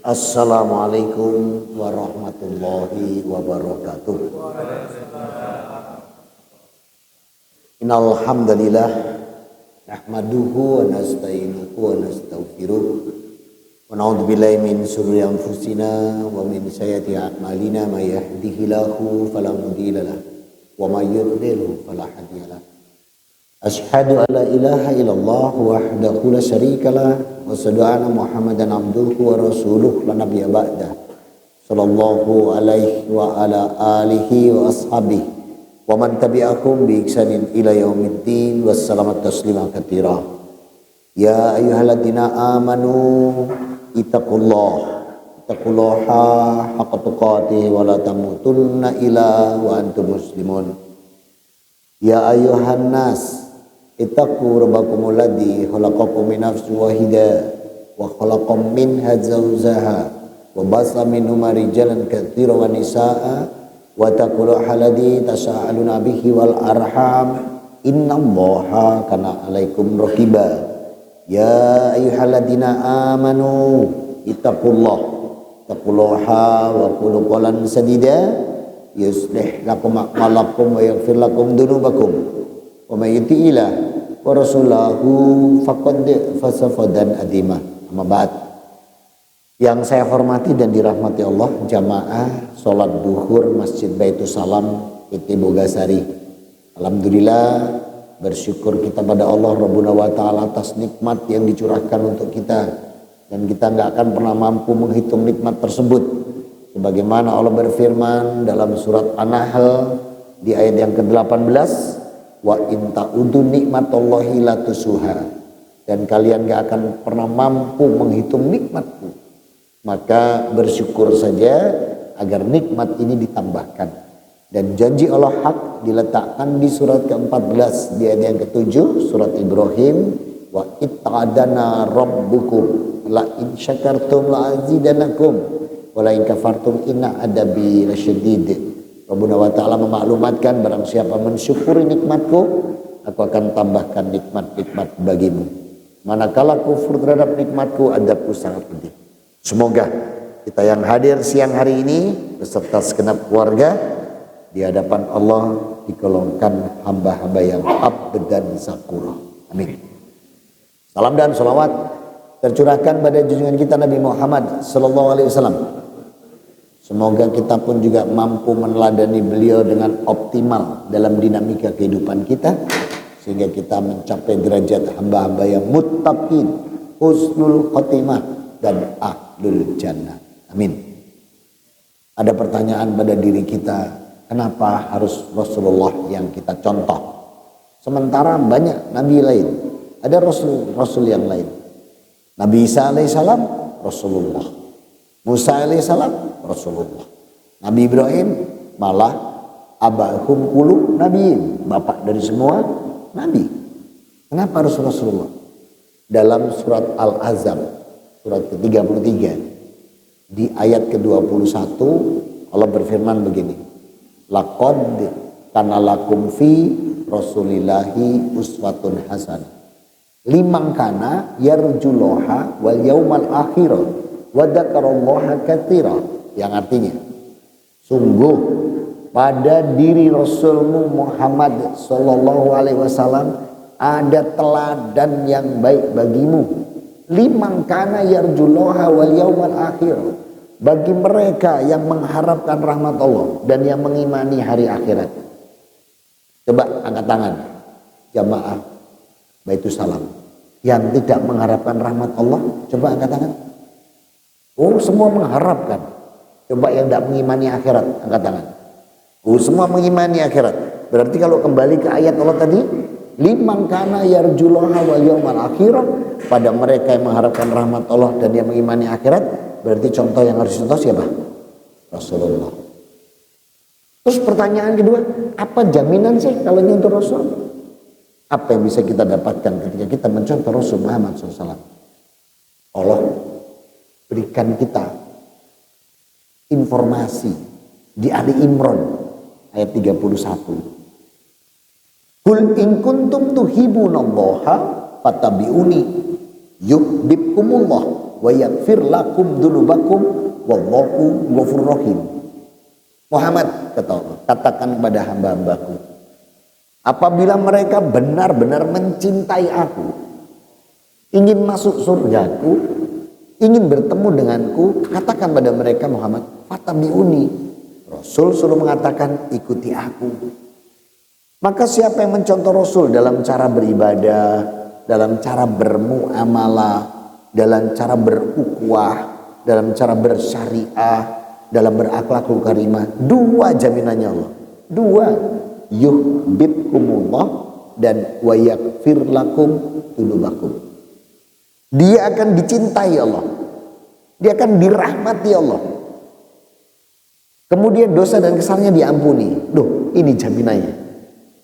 Assalamualaikum warahmatullahi wabarakatuh. Innal hamdalillah nahmaduhu wa nasta'inuhu wa nastaghfiruh wa na'udzu billahi min shururi anfusina wa min sayyiati a'malina may yahdihillahu fala mudilla lahu wa may yudlil fala hadiya lahu. Asyhadu an la ilaha illallah wahdahu la syarikalah wa asyhadu anna Muhammadan abduhu wa rasuluh la nabiyya ba'da. Sallallahu alaihi wa ala alihi wa ashabihi wa man tabi'ahum bi ihsanin ila yaumiddin wassalamu tasliman katsira. Ya ayyuhalladzina amanu ittaqullaha haqqa tuqatih wa la tamutunna illa wa antum muslimun. Ya ayyuhan nas ittaqu rabbakumul ladzi khalaqakum min nafsin wahidah wa khalaqam minha zawjaha wa basa minhuma rijalan katsiran wa nisaa'a wa taqullaha alladzi tasaaluna bihi wal arham innallaha kana 'alaikum raqiba. Ya ayyuhalladzina amanu ittaqullaha wa qulu qawlan sadida yuslih lakum a'malakum wa yaghfir lakum dhunubakum wa may yuti'illah wa rasulahu faqad fasafadan adimah. Amma ba'd. Yang saya hormati dan dirahmati Allah, jamaah salat duhur Masjid Baitus Salam Piti Bogasari. Alhamdulillah, bersyukur kita pada Allah Rabbuna wa ta'ala atas nikmat yang dicurahkan untuk kita, dan kita nggak akan pernah mampu menghitung nikmat tersebut. Sebagaimana Allah berfirman dalam surat An-Nahl di ayat yang ke-18, wa in ta'udu nikmatallahi la tusuha, dan kalian gak akan pernah mampu menghitung nikmatku, maka bersyukur saja agar nikmat ini ditambahkan. Dan janji Allah hak diletakkan di surat ke-14 di ayat yang ke-7 surat Ibrahim, wa itta'adana rabbukum la in syakartum la azidanakum wa la in kafartum inna adabi lasyadid. Rabbuna wa ta'ala memaklumatkan, barang siapa mensyukuri nikmatku, aku akan tambahkan nikmat-nikmat bagimu. Manakala kufur terhadap nikmatku, adabku sangat pedih. Semoga kita yang hadir siang hari ini beserta segenap keluarga di hadapan Allah digolongkan hamba-hamba yang abd dan syakura. Amin. Salam dan salawat tercurahkan pada junjungan kita Nabi Muhammad sallallahu alaihi wasallam. Semoga kita pun juga mampu meneladani beliau dengan optimal dalam dinamika kehidupan kita, sehingga kita mencapai derajat hamba-hamba yang muttaqin, husnul khotimah, dan ahlul jannah. Amin. Ada pertanyaan pada diri kita, kenapa harus Rasulullah yang kita contoh? Sementara banyak nabi lain, ada rasul yang lain. Nabi Isa alaihissalam Rasulullah, Musa alaihissalam Rasulullah, Nabi Ibrahim malah abahum kullu nabiin, bapak dari semua nabi. Kenapa harus Rasulullah? Dalam surat Al-Ahzab surat ke-33 di ayat ke-21 Allah berfirman begini, laqad kana lakum fi rasulillahi uswatun hasanah liman kana yarjullaha wal yaumal akhir wa dzakarallaha katsira, yang artinya sungguh pada diri Rasulmu Muhammad sallallahu alaihi wasallam ada teladan yang baik bagimu, liman kana yarjullaha wal yaumal akhir, bagi mereka yang mengharapkan rahmat Allah dan yang mengimani hari akhirat. Coba angkat tangan jamaah Baitus Salam yang tidak mengharapkan rahmat Allah, coba angkat tangan. Oh, semua mengharapkan. Coba yang tidak mengimani akhirat, angkat tangan. Oh, semua mengimani akhirat. Berarti kalau kembali ke ayat Allah tadi, liman kana yarjullaha wal yaumal akhir, pada mereka yang mengharapkan rahmat Allah dan yang mengimani akhirat, berarti contoh yang harus contoh siapa? Rasulullah. Terus pertanyaan kedua, apa jaminan sih kalau ini untuk Rasul? Apa yang bisa kita dapatkan ketika kita mencontoh Rasul Muhammad SAW? Allah berikan kita informasi di Ali Imran ayat 31. Qul in kuntum tuhibbunallaha fattabi'uni yuhibbukumullah wa yaghfir lakum dzunubakum wallahu ghafurur rahim. Muhammad, kata Allah, katakan kepada hamba-hambaku, apabila mereka benar-benar mencintai aku, ingin masuk surgaku, ingin bertemu denganku, katakan pada mereka Muhammad, fatabi'uni. Rasul suruh mengatakan ikuti aku. Maka siapa yang mencontoh Rasul dalam cara beribadah, dalam cara bermuamalah, dalam cara berukhuwah, dalam cara bersyariah, dalam berakhlakul karimah, dua jaminannya Allah. Dua, yuhibbukumullah dan wa yaghfir lakum dzunubakum. Dia akan dicintai Allah. Dia akan dirahmati Allah. Kemudian dosa dan kesalahannya diampuni. Duh, ini jaminannya.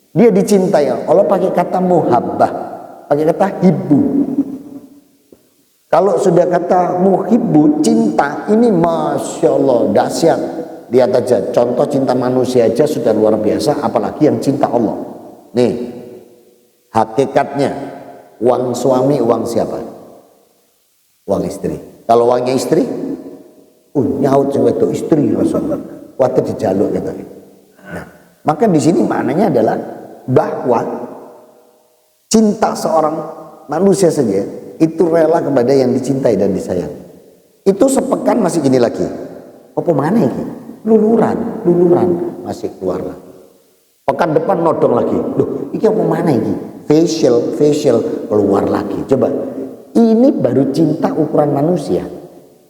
Dia dicintai Allah pakai kata muhabbah, pakai kata hibbu. Kalau sudah kata muhibbu, cinta, ini masya Allah dahsyat. Lihat aja, contoh cinta manusia aja sudah luar biasa, apalagi yang cinta Allah. Nih, hakikatnya uang suami uang siapa? Uang istri. Kalau uangnya istri, nyaut itu istri Rasulullah. Waktu dijaluk gitu. Nah, maka di sini maknanya adalah bahwa cinta seorang manusia saja itu rela kepada yang dicintai dan disayang. Itu sepekan masih gini lagi. Apa mana ini? Luluran masih keluar lah. Pekan depan nodong lagi. Loh, ini apa mana ini? Facial keluar lagi. Coba. Ini baru cinta ukuran manusia.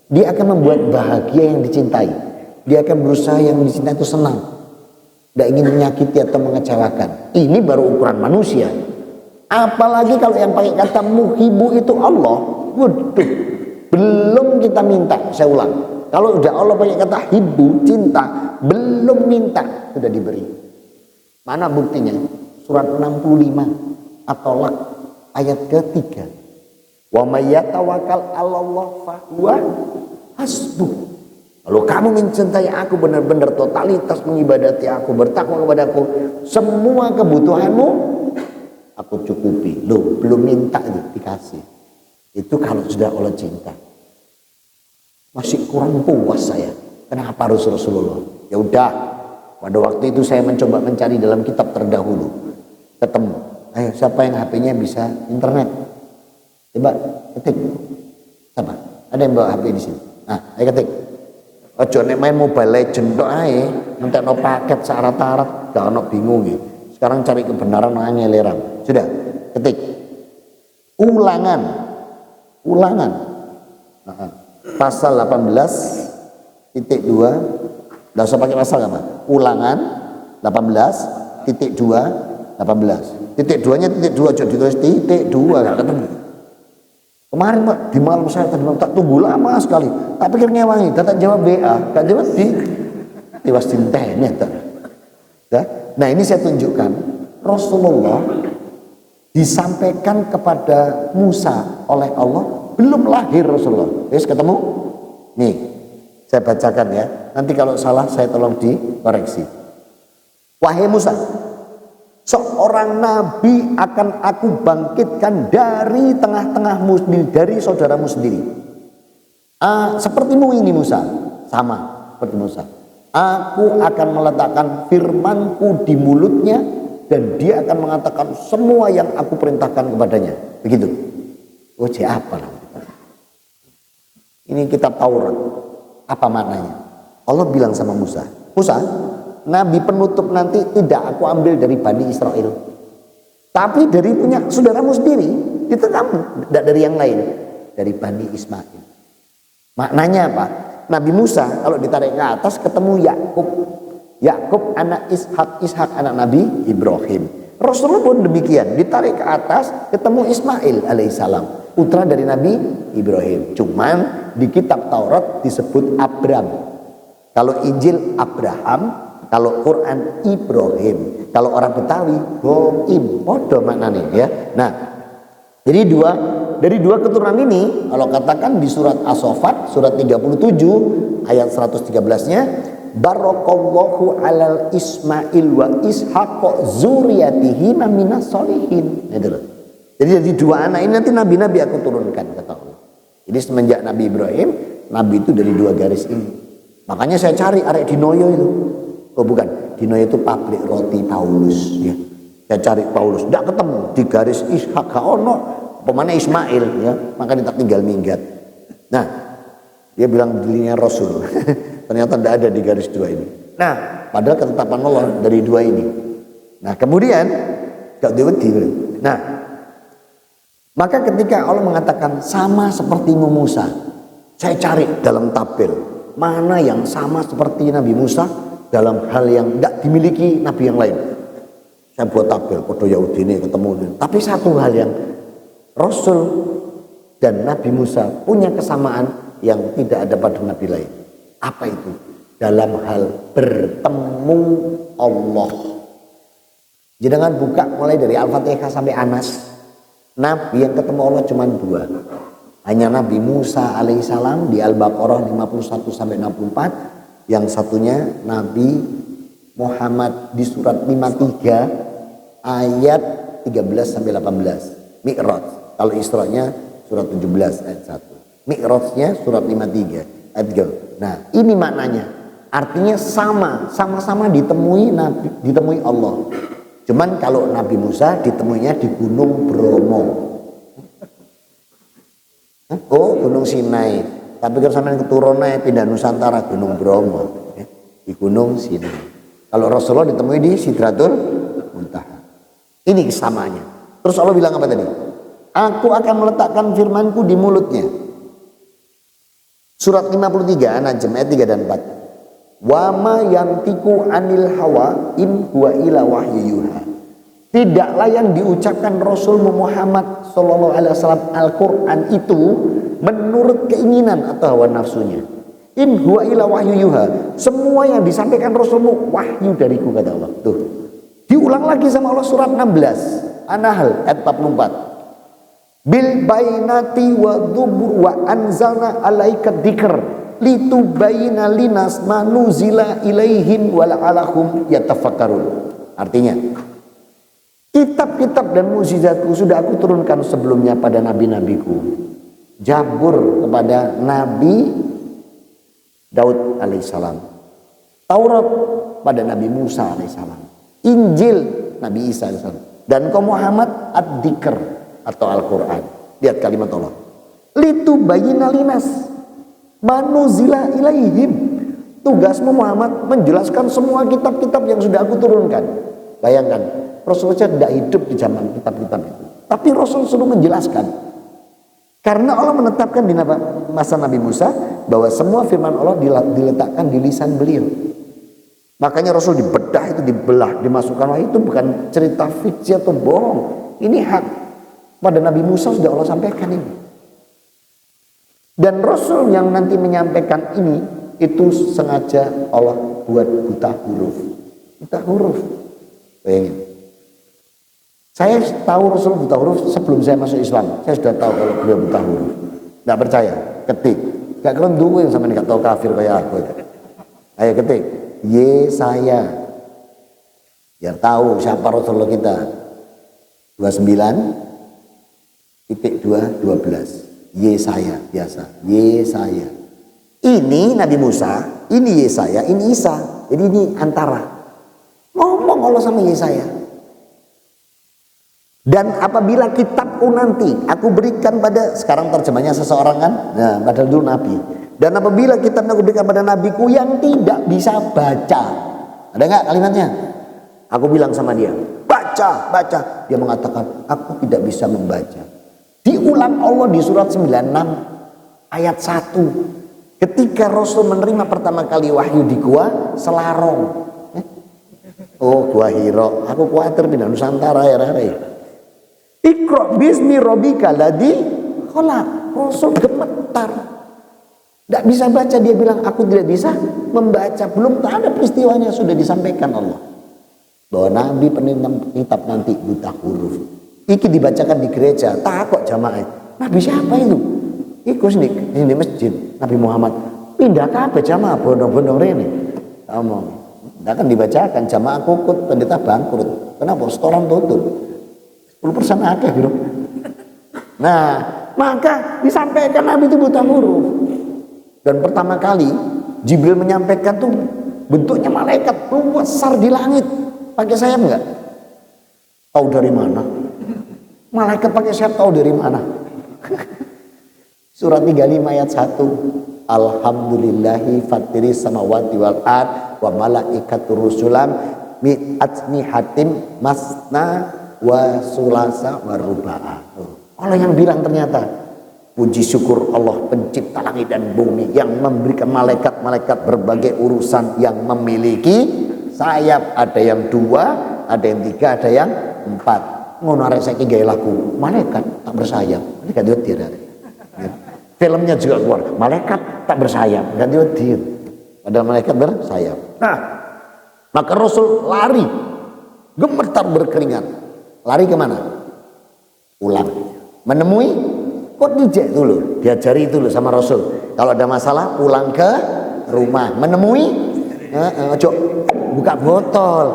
Dia akan membuat bahagia yang dicintai. Dia akan berusaha yang dicintai itu senang. Tidak ingin menyakiti atau mengecewakan. Ini baru ukuran manusia. Apalagi kalau yang pakai kata muhibu itu Allah. Waduh, belum kita minta. Saya ulang, kalau udah Allah pakai kata hibu, cinta, belum minta, sudah diberi. Mana buktinya? Surat 65 At-Tolak ayat ketiga. Wa may yatawakkal 'alallah fahuwa hasbuh. Kalau kamu mencintai aku benar-benar totalitas mengibadati aku, bertakwa kepadaku, semua kebutuhanmu aku cukupi. Loh, belum minta dikasih. Itu kalau sudah Allah cinta. Masih kurang puas saya. Kenapa harus Rasulullah? Ya udah, pada waktu itu saya mencoba mencari dalam kitab terdahulu. Ketemu. Ayo, siapa yang HP-nya bisa internet? Coba ketik. Siapa? Ada yang bawa HP di sini? Nah, ayo ketik. Ojo nek main Mobile Legend tok ae, entekno paket syarat-syarat, gak ono bingung iki. Sekarang cari kebenaran nang ngeleran. Sudah, ketik. Ulangan. Pasal 18.2. Enggak usah pakai pasal apa? Ulangan 18.2 18. Titik 2-nya titik 2, jadi ditulis titik 2 gak ketemu. Kemarin Pak, di malam saya tak tunggu lama sekali. Tak pikir ngewangi, tak jawab BA, tak jawab di tiwas cintanya. Nah ini saya tunjukkan Rasulullah disampaikan kepada Musa oleh Allah, belum lahir Rasulullah. Wis ketemu? Nih, saya bacakan ya. Nanti kalau salah saya tolong dikoreksi. Wahai Musa, seorang nabi akan aku bangkitkan dari tengah-tengahmu sendiri, dari saudaramu sendiri. Sepertimu ini Musa, sama seperti Musa. Aku akan meletakkan firmanku di mulutnya dan dia akan mengatakan semua yang aku perintahkan kepadanya. Begitu. Apa lah? Ini kitab Taurat. Apa maknanya? Allah bilang sama Musa, Musa, nabi penutup nanti tidak aku ambil dari Bani Israel, tapi dari punya saudaramu sendiri. Itu kamu, tidak dari yang lain, dari Bani Ismail. Maknanya apa? Nabi Musa kalau ditarik ke atas ketemu Yakub anak Ishak anak Nabi Ibrahim. Rasulullah pun demikian, ditarik ke atas ketemu Ismail alaihissalam, putra dari Nabi Ibrahim. Cuman di kitab Taurat disebut Abram. Kalau Injil Abraham, kalau Quran Ibrahim, kalau orang Betawi Boim, podo maknanya ya. Nah, jadi dari dua keturunan ini, kalau katakan di surat As-Saffat surat 37 ayat 113-nya, barakallahu alal Ismail wa Ishaq zuriyatihi minas solihin. Jadi dari dua anak ini nanti nabi-nabi aku turunkan, kata Allah. Jadi semenjak Nabi Ibrahim, Nabi itu dari dua garis ini. Makanya saya cari arek Dinoyo itu. Oh bukan, Dinoyo itu pabrik roti Paulus. Ya. Saya cari Paulus, tidak ketemu di garis Ishak gak ono, pemana Ismail ya, makanya tak tinggal minggat. Nah, dia bilang dirinya Rasul. Ternyata tidak ada di garis dua ini. Nah, padahal ketetapan Allah dari dua ini. Nah, kemudian gak diwedi. Nah, maka ketika Allah mengatakan sama seperti Musa, saya cari dalam tabel mana yang sama seperti Nabi Musa dalam hal yang tidak dimiliki Nabi yang lain. Saya buat tabel, podo Yahudi ini ketemu. Tapi satu hal yang Rasul dan Nabi Musa punya kesamaan yang tidak ada pada Nabi lain. Apa itu? Dalam hal bertemu Allah. Jangan buka mulai dari Al-Fatihah sampai Anas. Nabi yang ketemu Allah cuma dua. Hanya Nabi Musa alaihissalam di Al-Baqarah 51 sampai 64. Yang satunya Nabi Muhammad di surat 53 ayat 13 sampai 18. Mi'raj. Kalau Isra-nya surat 17 ayat 1. Mi'rajnya surat 53 ayat 3. Nah, ini maknanya. Artinya sama-sama ditemui Nabi, ditemui Allah. Cuman kalau Nabi Musa ditemuinya di Gunung Bromo. Oh, Gunung Sinai. Tapi kalau sampai keturunannya pindah Nusantara, Gunung Bromo. Di Gunung Sinai. Kalau Rasulullah ditemui di Sidratul Muntaha. Ini kesamaannya. Terus Allah bilang apa tadi? Aku akan meletakkan firmanku di mulutnya. Surat 53 An-Najm ayat 3 dan 4. Wa ma yantiqu anil hawa in huwa illa wahyu yuha. Tidaklah yang diucapkan Rasul Muhammad sallallahu alaihi wasallam Al-Qur'an itu menurut keinginan atau hawa nafsunya. In huwa illa wahyu yuha. Semua yang disampaikan Rasulmu wahyu dariku, kata Allah. Tuh. Diulang lagi sama Allah surat 16 An-Nahl ayat 44. Bil bainati wa dzubur wa anzalna alaika dzikr litubayyana linas manuzila ilaihim wa la'alahum yatafakkarun. Artinya, kitab-kitab dan mukjizatku sudah aku turunkan sebelumnya pada nabi-nabiku. Zabur kepada Nabi Daud alaihissalam, Taurat pada Nabi Musa alaihissalam, Injil Nabi Isa alaihissalam, dan kaum Muhammad ad-Dzikr atau Al-Quran. Lihat kalimat Allah. Litubayyana linas manuzila ilaihim. Tugasmu Muhammad menjelaskan semua kitab-kitab yang sudah aku turunkan. Bayangkan, Rasulullah tidak hidup di zaman kitab-kitab itu, tapi Rasul suruh menjelaskan. Karena Allah menetapkan di masa Nabi Musa bahwa semua firman Allah diletakkan di lisan beliau. Makanya Rasul dibedah itu, dibelah, dimasukkan. Wah, itu bukan cerita fiksi atau bohong. Ini hak pada Nabi Musa sudah Allah sampaikan ini. Dan Rasul yang nanti menyampaikan ini itu sengaja Allah buat buta huruf. Buta huruf. Bayangin. Saya tahu Rasul buta huruf sebelum saya masuk Islam. Saya sudah tahu kalau beliau buta huruf. Tidak percaya? Ketik. Gak keren dulu yang sama ini gak tahu kafir kayak aku. Ayo ketik. Yesaya. Biar tahu siapa Rasulullah kita. 29:2:12. Yesaya biasa. Yesaya. Ini Nabi Musa, ini Yesaya, ini Isa. Jadi ini antara. Ngomong Allah sama Yesaya. Dan apabila kitabku nanti aku berikan pada, sekarang terjemahnya seseorang kan, nah padahal dulu Nabi. Dan apabila kitabnya aku berikan pada nabiku yang tidak bisa baca, ada nggak kalimatnya? Aku bilang sama dia, baca, baca. Dia mengatakan, aku tidak bisa membaca. Diulang Allah di surat 96 ayat 1. Ketika Rasul menerima pertama kali wahyu di gua Selarong. Oh, gua Hiro. Aku khawatir pindah Nusantara ya. Iqra bismi rabbika ladzi khalaq. Rasul gemetar. Tidak bisa baca, dia bilang aku tidak bisa membaca. Belum ada peristiwanya sudah disampaikan Allah. Bahwa Nabi penentang kitab nanti buta huruf. Iki dibacakan di gereja, tak kok jamaah. Nabi siapa itu? Iku sini di masjid Nabi Muhammad. Pindah ke jamaah bondong-bondong ini. Kamu, tidak akan dibacakan jamaah kukut, pendeta bangkrut. Kenapa? Setoran tutup. 10% akeh bro. Nah, Maka disampaikan Nabi itu buta huruf. Dan pertama kali Jibril menyampaikan tuh bentuknya malaikat besar di langit, pakai sayap enggak? Tahu dari mana? Malaikat pakai sayap tahu dari mana? Surat 35 ayat 1. Alhamdulillahi fatiris samawati wal ard wa malaikatur rusulam mi'atni hatim masna wa sulasa wa ruba'a. Allah yang bilang ternyata, puji syukur Allah pencipta langit dan bumi yang memberikan malaikat-malaikat berbagai urusan yang memiliki sayap. Ada yang 2, ada yang 3, ada yang 4. Ngono arek saiki gawe lagu malaikat tak bersayap. Ini kan dia. Filmnya juga keluar, malaikat tak bersayap, kan dia. Ada malaikat bersayap. Nah, maka Rasul lari, gemetar berkeringat. Lari kemana? Pulang, menemui Khadijah dulu. Diajari itu loh sama Rasul. Kalau ada masalah pulang ke rumah, menemui, ojo buka botol,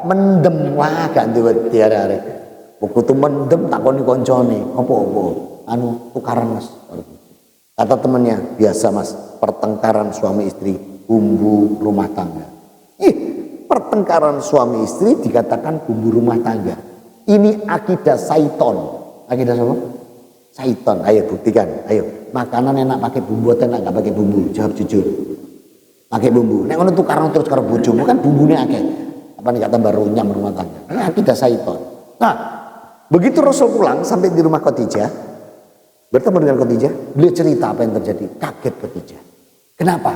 mendem, wah gak duwe tiara arek. Buku tu mendem tak koni koncone, apa-apa, anu tukaran mas. Kata temennya, biasa mas, pertengkaran suami istri, bumbu rumah tangga. Pertengkaran suami istri dikatakan bumbu rumah tangga. Ini akidah syaiton. Akidah apa? Syaiton. Ayo buktikan. Ayo, makanan enak pakai bumbu atau enak gak pakai bumbu? Jawab jujur. Pakai bumbu. Nek ngono tukaran terus karo bojomu kan bumbune akeh. Apa nih kata baru nyam rumah tangga. Ini akidah syaiton. Nah, begitu Rasul pulang sampai di rumah Khadijah, bertemu dengan Khadijah, beliau cerita apa yang terjadi. Kaget Khadijah. Kenapa?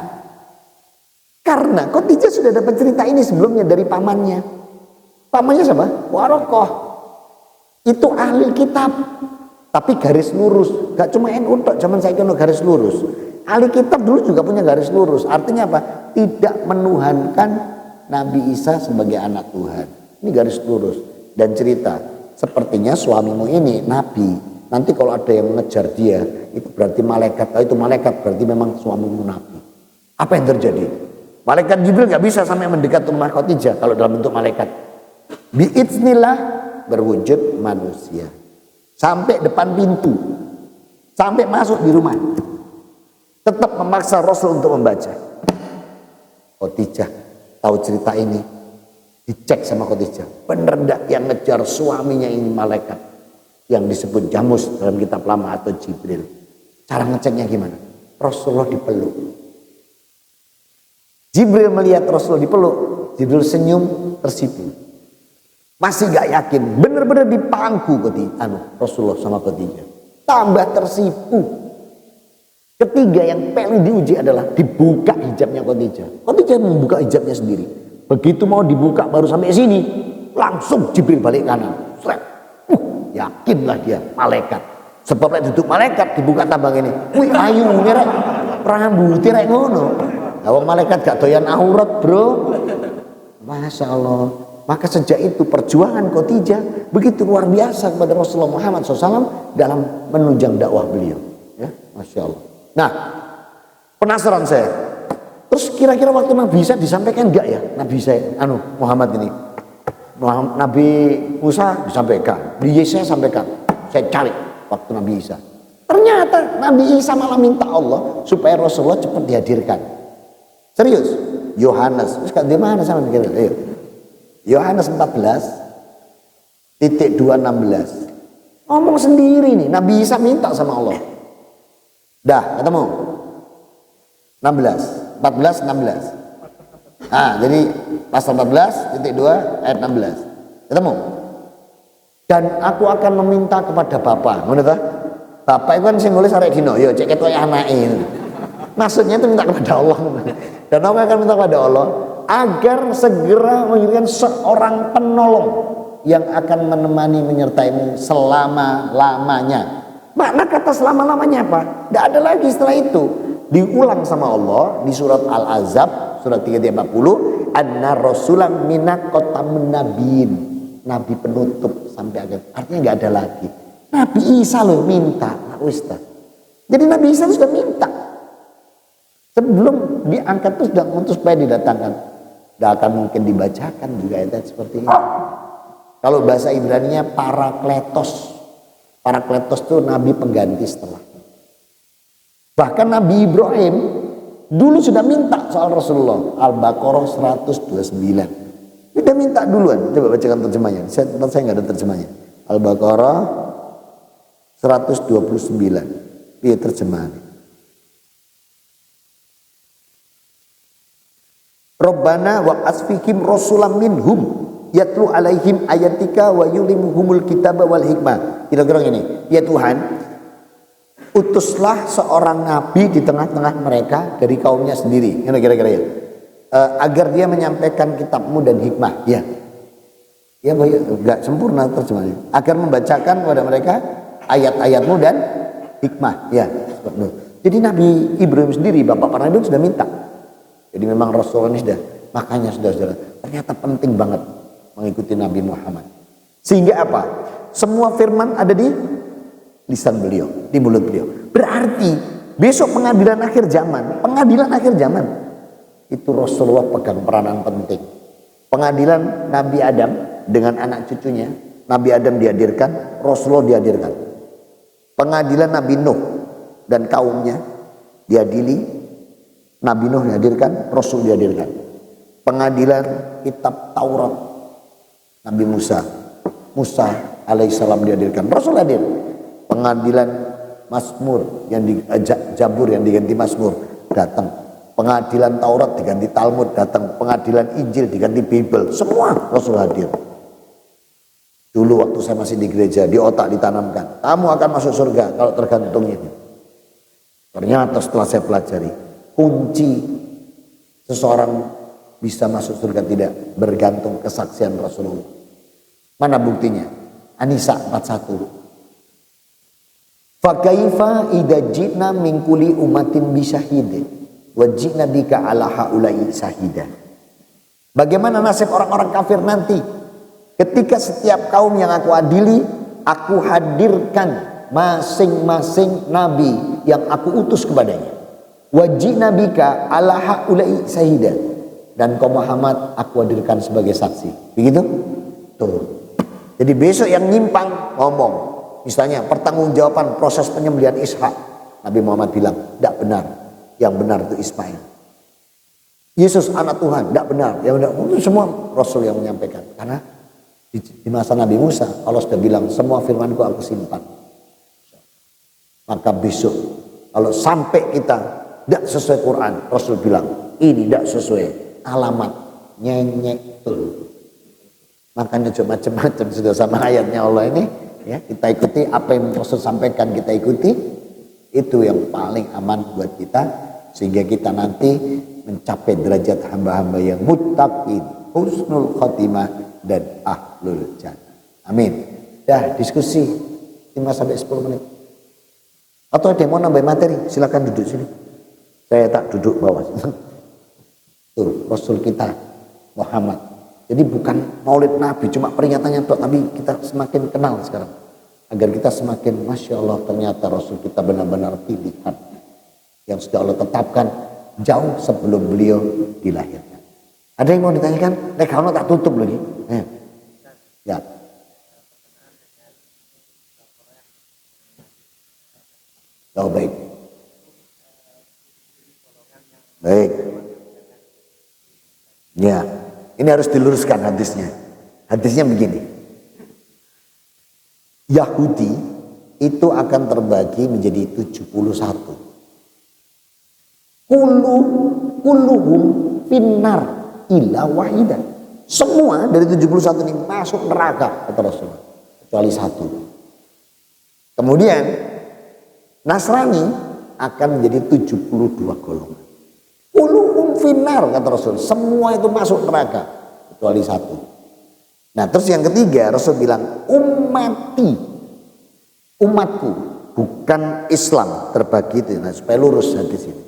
Karena Khadijah sudah dapat cerita ini sebelumnya dari pamannya. Pamannya siapa? Warokoh. Itu ahli kitab, tapi garis lurus. Gak cuma NU tok, zaman saya kena garis lurus. Ahli kitab dulu juga punya garis lurus. Artinya apa? Tidak menuhankan Nabi Isa sebagai anak Tuhan. Ini garis lurus. Dan cerita, sepertinya suamimu ini Nabi. Nanti kalau ada yang mengejar dia, itu berarti malaikat. Kalau itu malaikat berarti memang suamimu Nabi. Apa yang terjadi? Malaikat Jibril gak bisa sampai mendekat rumah Khadijah kalau dalam bentuk malaikat. Biiznillah berwujud manusia. Sampai depan pintu. Sampai masuk di rumah. Tetap memaksa Rasul untuk membaca. Khadijah tahu cerita ini. Dicek sama Khadijah. Bener enggak yang ngejar suaminya ini malaikat? Yang disebut Jamus dalam kitab lama atau Jibril. Cara ngeceknya gimana? Rasulullah dipeluk. Jibril melihat Rasulullah dipeluk. Jibril senyum tersipu. Masih gak yakin. Benar-benar dipangku Rasulullah sama Khadijah. Tambah tersipu. Ketiga yang paling diuji adalah dibuka hijabnya Khadijah. Khadijah membuka hijabnya sendiri. Begitu mau dibuka baru sampai sini. Langsung Jibril balik kanan. Yakinlah dia malaikat. Sebab duduk malaikat dibuka tambang ini. Wih ayu ngerek rambut rek ngono. Lah malaikat gak doyan aurat, Bro. Masya Allah. Maka sejak itu perjuangan Khadijah begitu luar biasa kepada Rasulullah Muhammad SAW dalam menunjang dakwah beliau. Ya, Masya Allah. Nah, penasaran saya. Terus kira-kira waktu Nabi Isa disampaikan enggak ya? Nabi Isa Muhammad ini. Nabi Musa disampaikan, Nabi Isa sampaikan. Saya cari waktu Nabi Isa. Ternyata Nabi Isa malah minta Allah supaya Rasulullah cepat dihadirkan. Serius? Yohanes. Terus di mana sama mikir? Ayo. Yohanes 14:216. Ngomong sendiri nih, Nabi Isa minta sama Allah. Dah, ketemu. 14, 16. Jadi pasal 14:2 ayat 16. Ketemu? Dan aku akan meminta kepada Bapa. Ngono ta? Bapak itu kan sing nulis arek dino, yo cek ketok anake. Maksudnya itu minta kepada Allah. Dan aku akan minta kepada Allah agar segera mengirimkan seorang penolong yang akan menemani menyertaimu selama-lamanya. Makna kata selama-lamanya apa? Tidak ada lagi setelah itu. Diulang sama Allah di surat Al-Ahzab surat 340, anna rasulam minaqotamun nabiin, nabi penutup sampai akhir. Artinya nggak ada lagi. Nabi Isa loh minta, Ustaz. Jadi Nabi Isa sudah minta. Sebelum diangkat itu sudah untuk supaya didatangkan. Tidak akan mungkin dibacakan juga ayat seperti ini. Kalau bahasa Ibraninya parakletos. Parakletos itu nabi pengganti setelah. Bahkan Nabi Ibrahim dulu sudah minta soal Rasulullah. Al-Baqarah 129. Dia minta duluan. Coba bacakan terjemahnya. Saya nggak ada terjemahnya. Al-Baqarah 129. Iya terjemahannya. Rabbana wa asfihim rasulam minhum yatlu alaihim ayatika wa yulimuhumul kitaba wal hikmah. Kira-kira ini, ya Tuhan, utuslah seorang nabi di tengah-tengah mereka dari kaumnya sendiri. Kira-kira ya. Agar dia menyampaikan kitabmu dan hikmah. Ya. Ya, enggak sempurna terjemahannya. Agar membacakan kepada mereka ayat-ayatmu dan hikmah. Ya. Jadi Nabi Ibrahim sendiri, bapak para nabi sudah minta. Jadi memang Rasulullah ini sudah, makanya saudara-saudara, ternyata penting banget mengikuti Nabi Muhammad. Sehingga apa? Semua firman ada di lisan beliau, di mulut beliau. Berarti besok pengadilan akhir zaman itu Rasulullah pegang peranan penting. Pengadilan Nabi Adam dengan anak cucunya, Nabi Adam dihadirkan, Rasulullah dihadirkan. Pengadilan Nabi Nuh dan kaumnya diadili, Nabi Nuh dihadirkan, Rasul dihadirkan. Pengadilan kitab Taurat Nabi Musa alaihissalam dihadirkan, Rasul hadir. Pengadilan Mazmur yang Jabur yang diganti Mazmur datang. Pengadilan Taurat diganti Talmud datang. Pengadilan Injil diganti Bible, semua Rasul hadir. Dulu waktu saya masih di gereja, di otak ditanamkan, kamu akan masuk surga kalau tergantung ini. Ternyata setelah saya pelajari, kunci seseorang bisa masuk surga tidak bergantung kesaksian Rasulullah. Mana buktinya? An-Nisa 41. Fa kaifa idza ji'na min kulli ummatin bi syahidin wa ji'na bika ala haula'i syahida. Bagaimana nasib orang-orang kafir nanti ketika setiap kaum yang aku adili, aku hadirkan masing-masing nabi yang aku utus kepadanya. Wajib nabika ala haulai syahida, dan kau Muhammad aku hadirkan sebagai saksi. Begitu? Tuh. Jadi besok yang nyimpang ngomong, misalnya pertanggungjawaban proses penyembelihan Ishak, Nabi Muhammad bilang tidak benar, yang benar itu Ismail. Yesus anak Tuhan, tidak benar, yang benar itu semua Rasul yang menyampaikan. Karena di masa Nabi Musa Allah sudah bilang semua firmanku aku simpan. Maka besok kalau sampai kita tidak sesuai Quran, Rasul bilang ini tidak sesuai, alamat nyenyek tuh. Makanya coba macam-macam sudah sama ayatnya Allah ini, ya kita ikuti apa yang Rasul sampaikan, kita ikuti, itu yang paling aman buat kita sehingga kita nanti mencapai derajat hamba-hamba yang muttaqin, husnul khotimah dan ahlul jannah. Amin. Dah diskusi 5-10 menit. Atau ada yang mau nambah materi, silakan duduk sini. Saya tak duduk bawah. Tuh, Rasul kita Muhammad. Jadi bukan maulid Nabi, cuma peringatannya tok, tapi kita semakin kenal sekarang. Agar kita semakin, Masya Allah, ternyata Rasul kita benar-benar pilihan yang sudah Allah tetapkan jauh sebelum beliau dilahirkan. Ada yang mau ditanyakan? Kalau tak tutup lagi. Ya. Oh, baik. Baik. Ya, ini harus diluruskan hadisnya. Hadisnya begini. Yahudi itu akan terbagi menjadi 71. Kulluhum finnar illa wahidan. Semua dari 71 ini masuk neraka kata Rasulullah kecuali satu. Kemudian Nasrani akan menjadi 72 golongan. Kulluhum finnar kata Rasul, semua itu masuk neraka kecuali satu. Nah, terus yang ketiga Rasul bilang umatku, bukan Islam terbagi itu. Nah, supaya lurus hadis ini.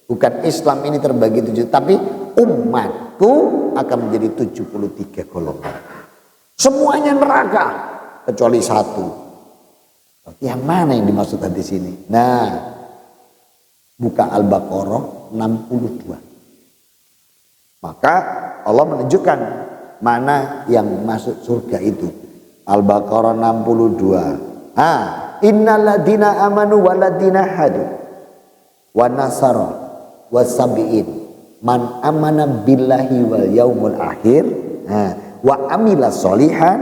Bukan Islam ini terbagi 7, tapi umatku akan menjadi 73 golongan. Semuanya neraka kecuali satu. Yang mana yang dimaksud hadis ini? Nah, buka Al-Baqarah 62. Maka Allah menunjukkan mana yang masuk surga itu. Al-Baqarah 62. Innalladzina amanu walladzina hadu wa nasara wa sabiin man amana billahi wal yaumil akhir wa amila sholihan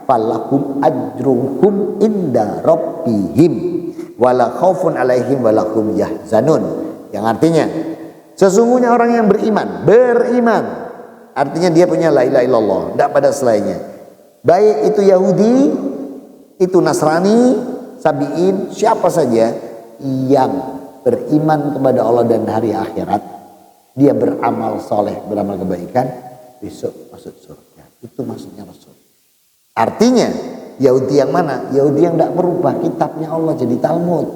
falahum ajruhum inda rabbihim wala khaufun alaihim wala hum yahzanun. Yang artinya sesungguhnya orang yang beriman artinya dia punya la ilaha illallah, tidak pada selainnya. Baik itu Yahudi, itu Nasrani, Sabiin, siapa saja yang beriman kepada Allah dan hari akhirat, dia beramal soleh, beramal kebaikan, besok masuk surga. Itu maksudnya Rasul. Artinya Yahudi yang mana? Yahudi yang tidak merubah kitabnya Allah jadi Talmud,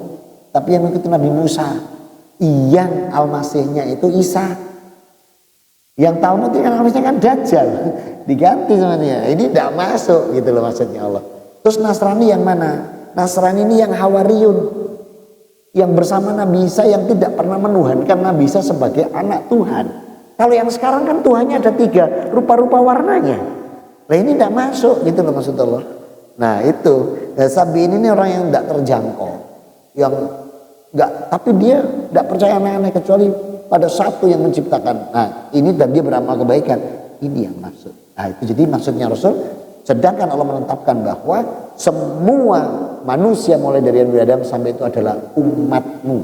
tapi yang mengikuti Nabi Musa. Yang Al-Masihnya itu Isa. Yang Talmud itu kan harusnya kan Dajjal, diganti sebenarnya. Ini tidak masuk gitu loh maksudnya Allah. Terus Nasrani yang mana? Nasrani ini yang Hawariyun, yang bersama Nabi Isa, yang tidak pernah menuhankan Nabi Isa sebagai anak Tuhan. Kalau yang sekarang kan Tuhannya ada 3, rupa-rupa warnanya. Nah ini tidak masuk gitu loh maksud Allah. Nah itu Sabiin ini orang yang tidak terjangkau, yang enggak, tapi dia tidak percaya aneh-aneh kecuali pada satu yang menciptakan. Nah ini dan dia beramal kebaikan. Ini yang maksud. Nah itu jadi maksudnya Rasul. Sedangkan Allah menetapkan bahwa semua manusia mulai dari Nabi Adam sampai itu adalah umatmu.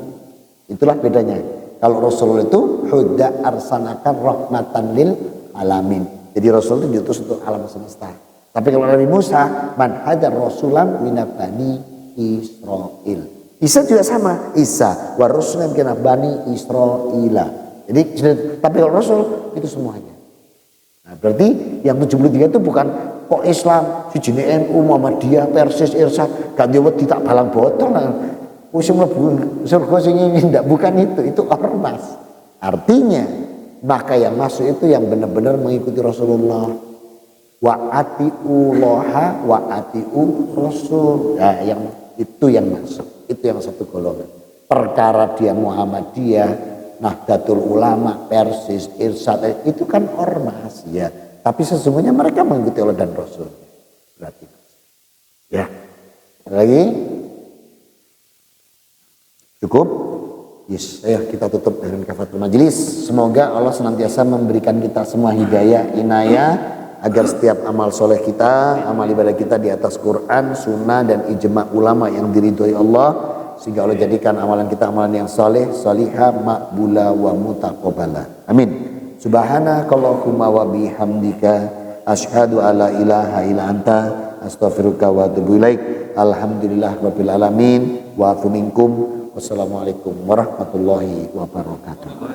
Itulah bedanya. Kalau Rasul itu huda arsanaka rahmatan lil alamin. Jadi Rasul itu diutus untuk alam semesta. Tapi kalau Nabi Musa man hadar rasulan minabani Israel. Isa juga sama, Isa wa rusulan min bani Israila. Jadi tapi kalau Rasul itu semuanya. Nah, berarti yang 73 itu bukan kok Islam, siji NU, Muhammadiyah, Persis, Irsad, gak diwedi tak balang botol lah. Wis mlebu surga sing ndak, bukan itu ormas. Artinya maka yang masuk itu yang benar-benar mengikuti Rasulullah. Wa atiullaha wa atiu rasul. Nah, yang itu yang masuk. Itu yang satu golongan. Perkara dia Muhammadiyah, Nahdlatul Ulama, Persis, Irsad, itu kan ormas ya. Tapi sesungguhnya mereka mengikuti Allah dan Rasul. Berarti. Ya. Lagi? Cukup? Yes. Ayo kita tutup dengan kafaratul majelis. Semoga Allah senantiasa memberikan kita semua hidayah, inayah, agar setiap amal soleh kita, amal ibadah kita di atas Quran, sunnah dan ijma' ulama yang diridhoi Allah, sehingga Allah jadikan amalan kita amalan yang soleh, solihah, makbula wa mutaqabbala. Amin. Subhanakallahumma wa bihamdika asyhadu alla ilaha illa anta astaghfiruka wa atubu ilaik. Alhamdulillah rabbil alamin wa atubu minkum. Wassalamualaikum warahmatullahi wabarakatuh.